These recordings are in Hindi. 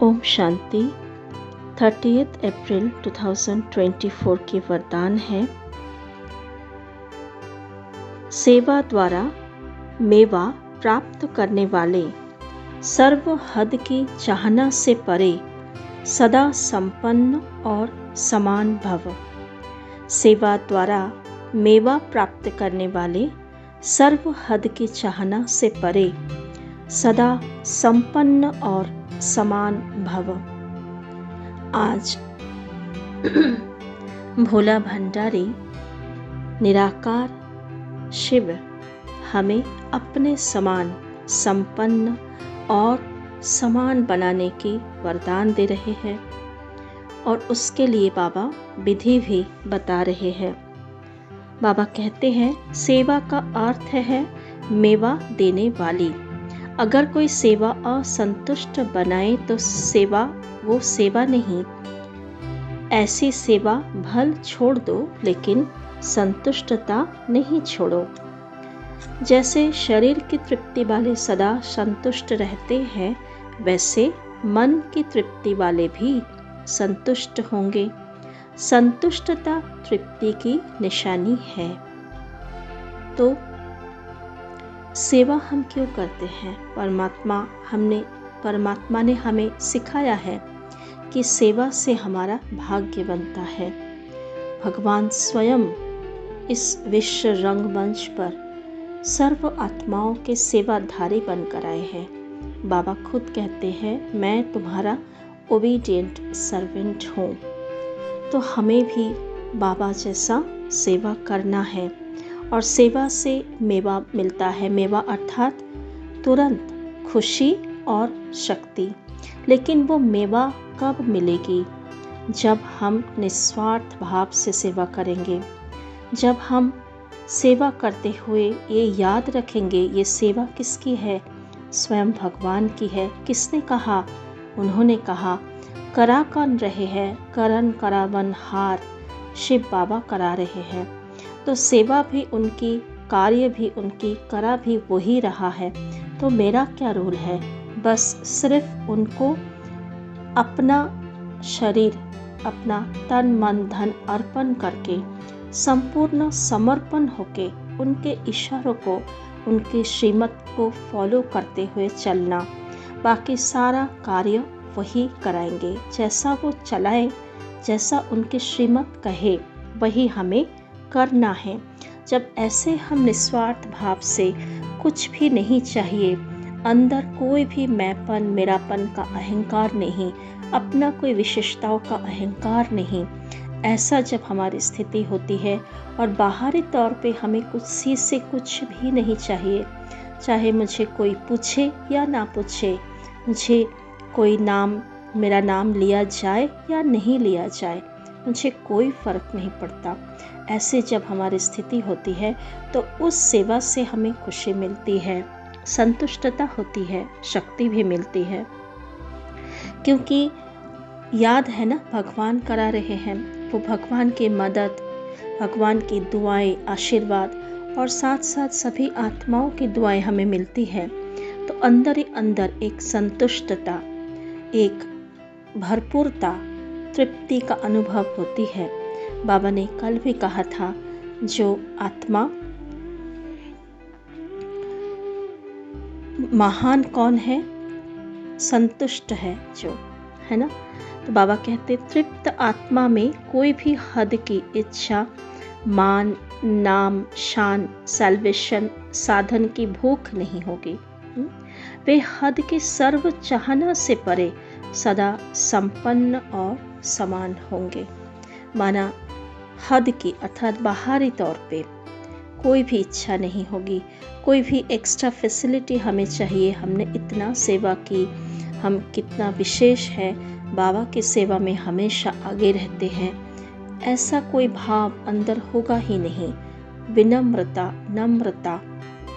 ओम शांति। 30 अप्रैल 2024 की वरदान है, सेवा द्वारा मेवा प्राप्त करने वाले सर्व हद की चाहना से परे सदा संपन्न और समान भव। सेवा द्वारा मेवा प्राप्त करने वाले सर्व हद की चाहना से परे सदा संपन्न और समान भव। आज भोला भंडारी निराकार शिव हमें अपने समान संपन्न और समान बनाने की वरदान दे रहे हैं और उसके लिए बाबा विधि भी बता रहे हैं। बाबा कहते हैं, सेवा का अर्थ है मेवा देने वाली। अगर कोई सेवा असंतुष्ट बनाए तो वो सेवा नहीं। ऐसी सेवा भल छोड़ दो, लेकिन संतुष्टता नहीं छोड़ो। जैसे शरीर की तृप्ति वाले सदा संतुष्ट रहते हैं, वैसे मन की तृप्ति वाले भी संतुष्ट होंगे। संतुष्टता तृप्ति की निशानी है। तो सेवा हम क्यों करते हैं? परमात्मा ने हमें सिखाया है कि सेवा से हमारा भाग्य बनता है। भगवान स्वयं इस विश्व रंगमंच पर सर्व आत्माओं के सेवाधारी बनकर आए हैं। बाबा खुद कहते हैं, मैं तुम्हारा ओबीडिएंट सर्वेंट हूँ। तो हमें भी बाबा जैसा सेवा करना है और सेवा से मेवा मिलता है। मेवा अर्थात तुरंत खुशी और शक्ति। लेकिन वो मेवा कब मिलेगी? जब हम निस्वार्थ भाव से सेवा करेंगे, जब हम सेवा करते हुए ये याद रखेंगे, ये सेवा किसकी है? स्वयं भगवान की है। किसने कहा? उन्होंने कहा, करा कन रहे हैं करन करावन हार। शिव बाबा करा रहे हैं। तो सेवा भी उनकी, कार्य भी उनकी, करा भी वही रहा है। तो मेरा क्या रोल है? बस सिर्फ उनको अपना शरीर, अपना तन मन धन अर्पण करके संपूर्ण समर्पण होके उनके इशारों को, उनके श्रीमत को फॉलो करते हुए चलना। बाकी सारा कार्य वही कराएंगे। जैसा वो चलाए, जैसा उनके श्रीमत कहे, वही हमें करना है। जब ऐसे हम निस्वार्थ भाव से, कुछ भी नहीं चाहिए, अंदर कोई भी मैंपन मेरापन का अहंकार नहीं, अपना कोई विशेषताओं का अहंकार नहीं, ऐसा जब हमारी स्थिति होती है और बाहरी तौर पे हमें कुछ चीज़ से कुछ भी नहीं चाहिए, चाहे मुझे कोई पूछे या ना पूछे, मुझे कोई मेरा नाम लिया जाए या नहीं लिया जाए, मुझे कोई फ़र्क नहीं पड़ता। ऐसे जब हमारी स्थिति होती है तो उस सेवा से हमें खुशी मिलती है, संतुष्टता होती है, शक्ति भी मिलती है। क्योंकि याद है ना, भगवान करा रहे हैं। वो भगवान की मदद, भगवान की दुआएं, आशीर्वाद और साथ साथ सभी आत्माओं की दुआएं हमें मिलती है। तो अंदर ही अंदर एक संतुष्टता, एक भरपूरता, तृप्ति का अनुभव होती है। बाबा ने कल भी कहा था, जो आत्मा महान कौन है? संतुष्ट है जो, है ना। तो बाबा कहते, तृप्त आत्मा में कोई भी हद की इच्छा, मान, नाम, शान, सैल्वेशन, साधन की भूख नहीं होगी। वे हद की सर्व चाहना से परे सदा संपन्न और समान होंगे। माना हद की अर्थात बाहरी तौर पे कोई भी इच्छा नहीं होगी, कोई भी एक्स्ट्रा फैसिलिटी हमें चाहिए, हमने इतना सेवा की, हम कितना विशेष है, बाबा की सेवा में हमेशा आगे रहते हैं, ऐसा कोई भाव अंदर होगा ही नहीं। विनम्रता, नम्रता,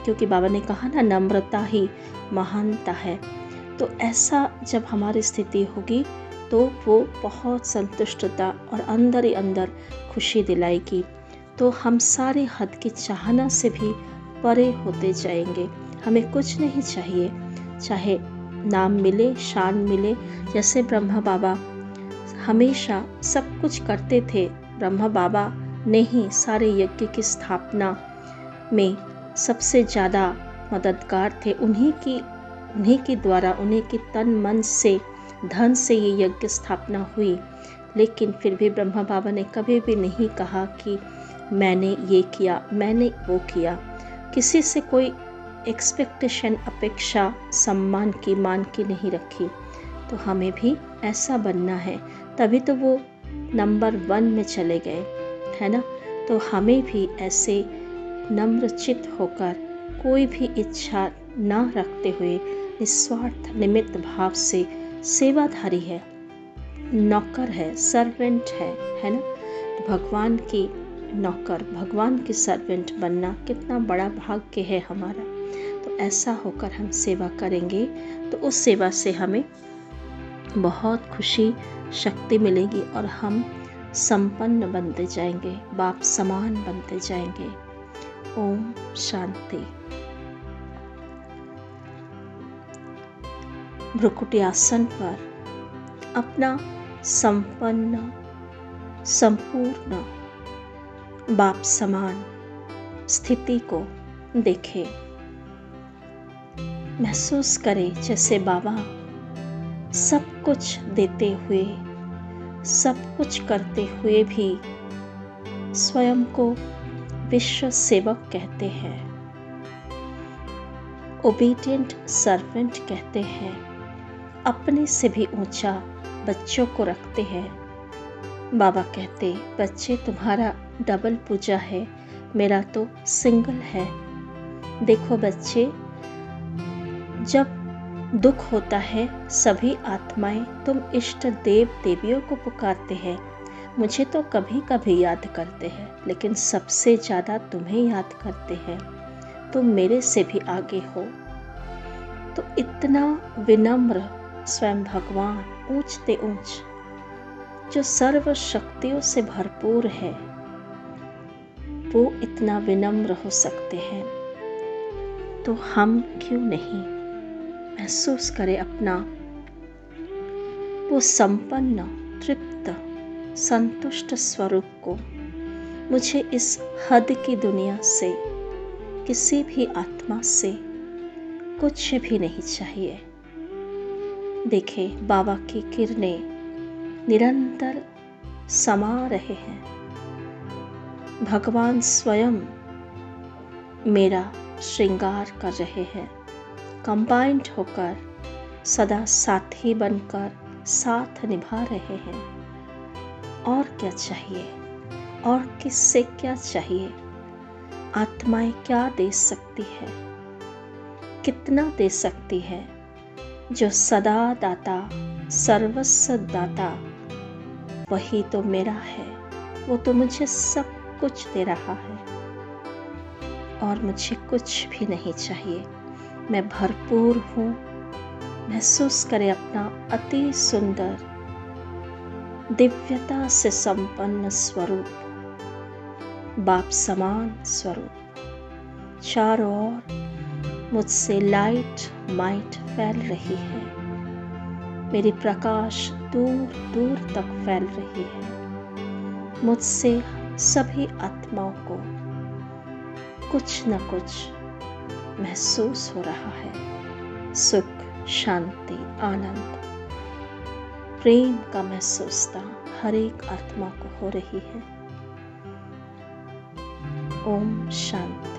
क्योंकि बाबा ने कहा ना, नम्रता ही महानता है। तो ऐसा जब हमारी स्थिति होगी तो वो बहुत संतुष्टता और अंदर ही अंदर खुशी दिलाएगी। तो हम सारे हद की चाहना से भी परे होते जाएंगे। हमें कुछ नहीं चाहिए, चाहे नाम मिले, शान मिले। जैसे ब्रह्मा बाबा हमेशा सब कुछ करते थे, ब्रह्मा बाबा ने ही सारे यज्ञ की स्थापना में सबसे ज़्यादा मददगार थे। उन्हीं के द्वारा, उन्हीं के तन मन से, धन से ये यज्ञ स्थापना हुई। लेकिन फिर भी ब्रह्मा बाबा ने कभी भी नहीं कहा कि मैंने ये किया, मैंने वो किया। किसी से कोई एक्सपेक्टेशन, अपेक्षा सम्मान की, मान की नहीं रखी। तो हमें भी ऐसा बनना है, तभी तो वो नंबर 1 में चले गए, है ना। तो हमें भी ऐसे नम्रचित होकर, कोई भी इच्छा ना रखते हुए, निस्वार्थ निमित्त भाव से, सेवाधारी है, नौकर है, सर्वेंट है ना। तो भगवान की नौकर, भगवान की सर्वेंट बनना कितना बड़ा भाग्य है हमारा। तो ऐसा होकर हम सेवा करेंगे तो उस सेवा से हमें बहुत खुशी, शक्ति मिलेगी और हम संपन्न बनते जाएंगे, बाप समान बनते जाएंगे। ओम शांति। भ्रुकुटी आसन पर अपना संपन्न, संपूर्ण बाप समान स्थिति को देखें। महसूस करें जैसे बाबा सब कुछ देते हुए, सब कुछ करते हुए भी स्वयं को विश्व सेवक कहते हैं, ओबीडिएंट सर्वेंट कहते हैं। अपने से भी ऊंचा बच्चों को रखते हैं। बाबा कहते, बच्चे तुम्हारा डबल पूजा है, मेरा तो सिंगल है। देखो बच्चे, जब दुख होता है सभी आत्माएं तुम इष्ट देव देवियों को पुकारते हैं, मुझे तो कभी कभी याद करते हैं, लेकिन सबसे ज़्यादा तुम्हें याद करते हैं। तुम मेरे से भी आगे हो। तो इतना विनम्र स्वयं भगवान ऊंचते ऊंच, जो सर्व शक्तियों से भरपूर है, वो इतना विनम्र हो सकते हैं। तो हम क्यों नहीं महसूस करें अपना वो संपन्न, तृप्त, संतुष्ट स्वरूप को। मुझे इस हद की दुनिया से, किसी भी आत्मा से कुछ भी नहीं चाहिए। देखें, बाबा की किरणें निरंतर समा रहे हैं। भगवान स्वयं मेरा श्रृंगार कर रहे हैं, कंबाइंड होकर, सदा साथी बनकर साथ निभा रहे हैं। और क्या चाहिए? और किससे क्या चाहिए? आत्माएं क्या दे सकती है? कितना दे सकती है? जो सदा दाता, सर्वस्व दाता, वही तो मेरा है। वो तो मुझे सब कुछ दे रहा है और मुझे कुछ भी नहीं चाहिए। मैं भरपूर हूँ। महसूस करें अपना अति सुंदर, दिव्यता से संपन्न स्वरूप, बाप समान स्वरूप। चारों ओर मुझसे लाइट माइट फैल रही है। मेरी प्रकाश दूर दूर तक फैल रही है। मुझसे सभी आत्माओं को कुछ न कुछ महसूस हो रहा है। सुख, शांति, आनंद, प्रेम का महसूसता हर एक आत्मा को हो रही है। ओम शांति।